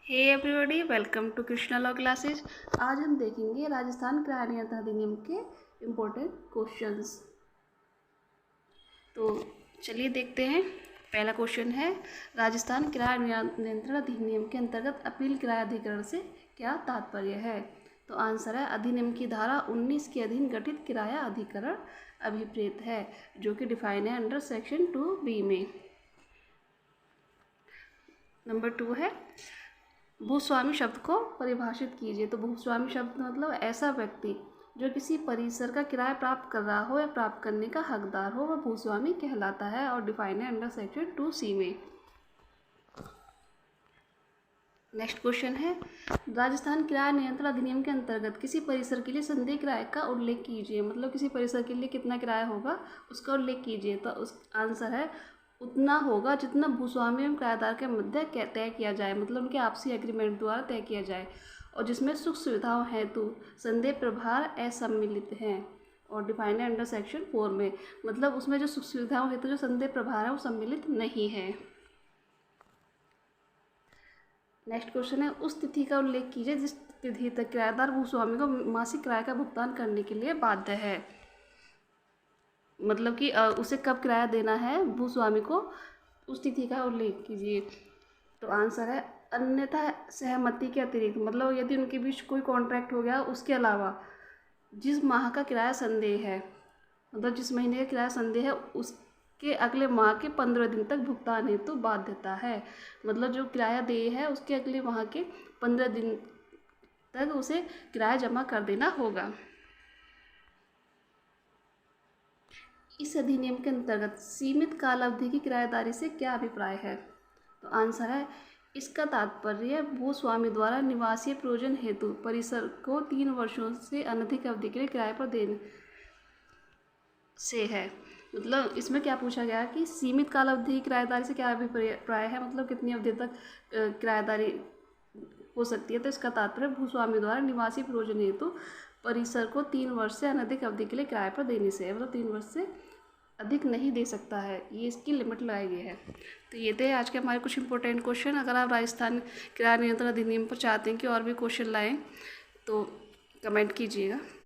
Hey everybody, welcome to Krishna law classes. आज हम देखेंगे राजस्थान किराया नियंत्रण अधिनियम के इम्पोर्टेंट क्वेश्चंस। तो चलिए देखते हैं। पहला क्वेश्चन है, राजस्थान किराया नियंत्रण अधिनियम के अंतर्गत अपील किराया अधिकरण से क्या तात्पर्य है। तो आंसर है, अधिनियम की धारा 19 के अधीन गठित किराया अधिकरण अभिप्रेत है, जो कि डिफाइन है अंडर सेक्शन 2B में। नंबर 2 है, भूस्वामी शब्द को परिभाषित कीजिए। तो भूस्वामी शब्द मतलब ऐसा व्यक्ति जो किसी परिसर का किराया प्राप्त कर रहा हो या प्राप्त करने का हकदार हो, वह भूस्वामी कहलाता है और डिफाइन है अंडर सेक्शन 2C में। नेक्स्ट क्वेश्चन है, राजस्थान किराया नियंत्रण अधिनियम के अंतर्गत किसी परिसर के लिए संदेह किराए का उल्लेख कीजिए। मतलब किसी परिसर के लिए कितना किराया होगा उसका उल्लेख कीजिए। तो उस आंसर है, उतना होगा जितना भूस्वामी एवं किराएदार के मध्य तय किया जाए, मतलब उनके आपसी एग्रीमेंट द्वारा तय किया जाए, और जिसमें सुख सुविधाओं हेतु संदेह प्रभार असम्मिलित हैं और डिफाइन है अंडर सेक्शन 4 में। मतलब उसमें जो सुख सुविधाओं हेतु जो संदेह प्रभार है वो सम्मिलित नहीं है। नेक्स्ट क्वेश्चन है, उस तिथि का उल्लेख कीजिए जिस तिथि तक किराएदार भूस्वामी को मासिक किराए का भुगतान करने के लिए बाध्य है। मतलब कि उसे कब किराया देना है भूस्वामी को, उस तिथि का उल्लेख कीजिए। तो आंसर है, अन्यथा सहमति के अतिरिक्त, मतलब यदि उनके बीच कोई कॉन्ट्रैक्ट हो गया उसके अलावा जिस माह का किराया संदेह है, मतलब जिस महीने का किराया संदेह है उसके अगले माह के 15 दिन तक भुगतान हेतु बाध्यता है। मतलब जो किराया देय है उसके अगले माह के 15 दिन तक उसे किराया जमा कर देना होगा। इस अधिनियम के अंतर्गत सीमित काल अवधि की किराएदारी से क्या अभिप्राय है। तो आंसर है, इसका तात्पर्य भूस्वामी द्वारा निवासीय प्रयोजन हेतु परिसर को 3 वर्षों से अनधिक अवधि के लिए किराए पर देने से है। मतलब इसमें क्या पूछा गया कि सीमित काल अवधि की किराएदारी से क्या अभिप्राय है, मतलब कितनी अवधि तक किराएदारी हो सकती है। तो इसका तात्पर्य भूस्वामी द्वारा निवासी प्रयोजन हेतु परिसर को 3 वर्ष से अनधिक अवधि के लिए किराए पर देने से है। मतलब 3 वर्ष से अधिक नहीं दे सकता है, ये इसकी लिमिट लगाई गई है। तो ये थे आज के हमारे कुछ इंपॉर्टेंट क्वेश्चन। अगर आप राजस्थान किराया नियंत्रण अधिनियम पर चाहते हैं कि और भी क्वेश्चन लाएं तो कमेंट कीजिएगा।